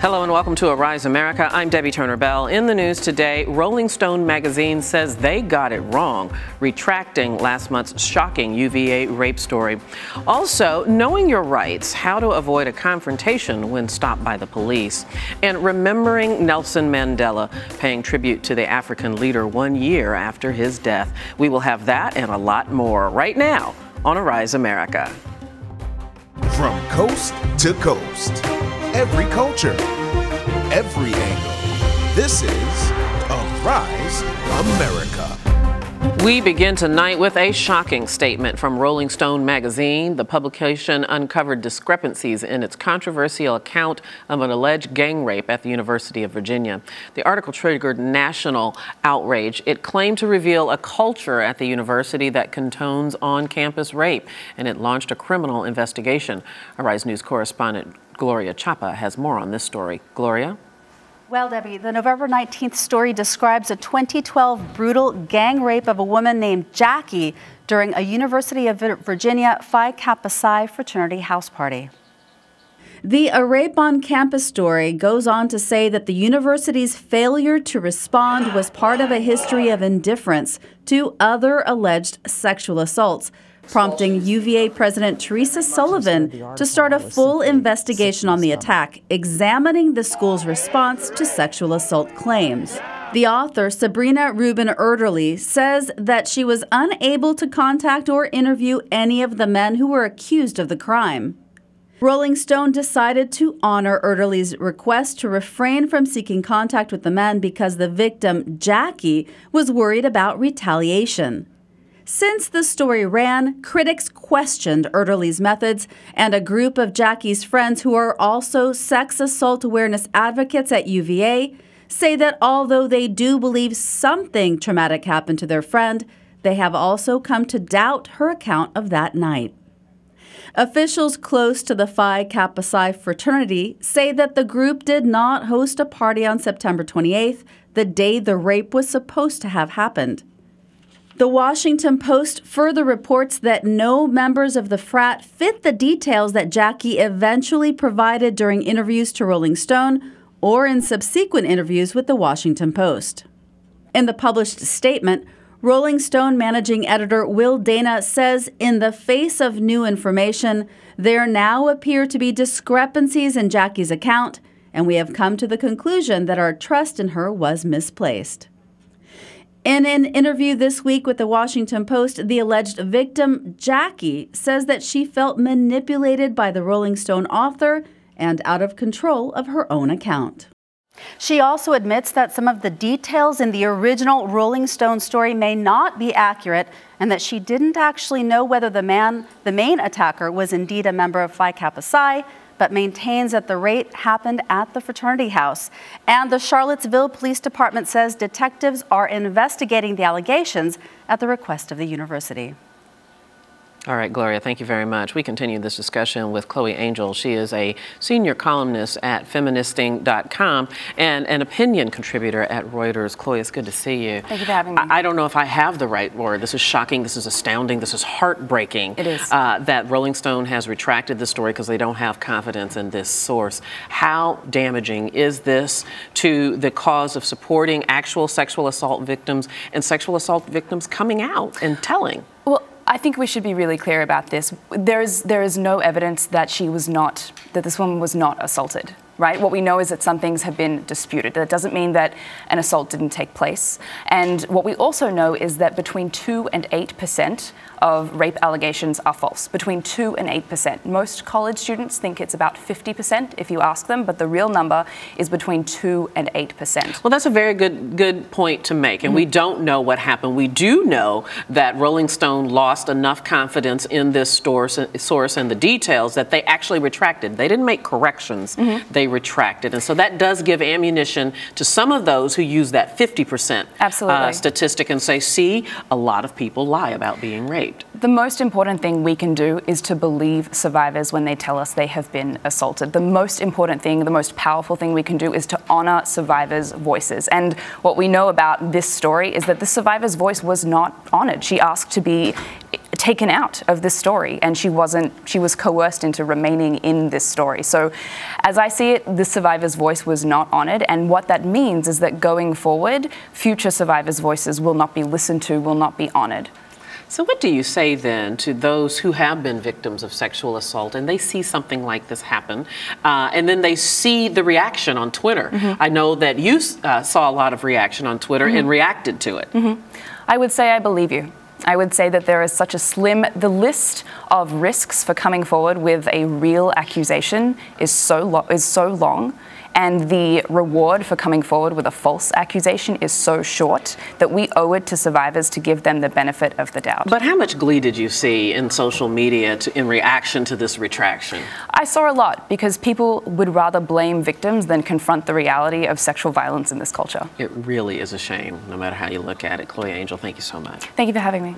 Hello and welcome to Arise America. I'm Debbie Turner-Bell. In the news today, Rolling Stone magazine says they got it wrong, retracting last month's shocking UVA rape story. Also, knowing your rights, how to avoid a confrontation when stopped by the police, and remembering Nelson Mandela, paying tribute to the African leader 1 year after his death. We will have that and a lot more right now on Arise America. From coast to coast, every culture, every angle. This is Arise America. We begin tonight with a shocking statement from Rolling Stone magazine. The publication uncovered discrepancies in its controversial account of an alleged gang rape at the University of Virginia. The article triggered national outrage. It claimed to reveal a culture at the university that condones on-campus rape, and it launched a criminal investigation. Arise News correspondent Gloria Chapa has more on this story. Gloria? Well, Debbie, the November 19th story describes a 2012 brutal gang rape of a woman named Jackie during a University of Virginia Phi Kappa Psi fraternity house party. The A Rape on Campus story goes on to say that the university's failure to respond was part of a history of indifference to other alleged sexual assaults, prompting UVA President Teresa Sullivan to start a full investigation on the attack, examining the school's response to sexual assault claims. The author, Sabrina Rubin Erderly, says that she was unable to contact or interview any of the men who were accused of the crime. Rolling Stone decided to honor Erderly's request to refrain from seeking contact with the men because the victim, Jackie, was worried about retaliation. Since the story ran, critics questioned Erderly's methods, and a group of Jackie's friends who are also sex assault awareness advocates at UVA say that although they do believe something traumatic happened to their friend, they have also come to doubt her account of that night. Officials close to the Phi Kappa Psi fraternity say that the group did not host a party on September 28th, the day the rape was supposed to have happened. The Washington Post further reports that no members of the frat fit the details that Jackie eventually provided during interviews to Rolling Stone or in subsequent interviews with the Washington Post. In the published statement, Rolling Stone managing editor Will Dana says, in the face of new information, there now appear to be discrepancies in Jackie's account, and we have come to the conclusion that our trust in her was misplaced. In an interview this week with the Washington Post, the alleged victim, Jackie, says that she felt manipulated by the Rolling Stone author and out of control of her own account. She also admits that some of the details in the original Rolling Stone story may not be accurate and that she didn't actually know whether the main attacker was indeed a member of Phi Kappa Psi, but maintains that the rape happened at the fraternity house. And the Charlottesville Police Department says detectives are investigating the allegations at the request of the university. All right, Gloria, thank you very much. We continue this discussion with Chloe Angyal. She is a senior columnist at feministing.com and an opinion contributor at Reuters. Chloe, it's good to see you. Thank you for having me. I don't know if I have the right word. This is shocking. This is astounding. This is heartbreaking. It is. That Rolling Stone has retracted the story because they don't have confidence in this source. How damaging is this to the cause of supporting actual sexual assault victims and sexual assault victims coming out and telling? Well, I think we should be really clear about this. There is no evidence that this woman was not assaulted, right? What we know is that some things have been disputed. That doesn't mean that an assault didn't take place. And what we also know is that between 2 and 8% of rape allegations are false, between 2 and 8%. Most college students think it's about 50% if you ask them, but the real number is between 2 and 8%. Well, that's a very good point to make, and we don't know what happened. We do know that Rolling Stone lost enough confidence in this source and the details that they actually retracted. They didn't make corrections, they retracted, and so that does give ammunition to some of those who use that 50% statistic and say, see, a lot of people lie about being raped. The most important thing we can do is to believe survivors when they tell us they have been assaulted. The most important thing, the most powerful thing we can do is to honor survivors' voices. And what we know about this story is that the survivor's voice was not honored. She asked to be taken out of this story, and she was coerced into remaining in this story. So as I see it, the survivor's voice was not honored, and what that means is that going forward, future survivors' voices will not be listened to, will not be honored. So what do you say then to those who have been victims of sexual assault and they see something like this happen and then they see the reaction on Twitter? I know that you saw a lot of reaction on Twitter and reacted to it. I would say I believe you. I would say that there is such a the list of risks for coming forward with a real accusation is so long, and the reward for coming forward with a false accusation is so short that we owe it to survivors to give them the benefit of the doubt. But how much glee did you see in social media in reaction to this retraction? I saw a lot, because people would rather blame victims than confront the reality of sexual violence in this culture. It really is a shame, no matter how you look at it. Chloe Angyal, thank you so much. Thank you for having me.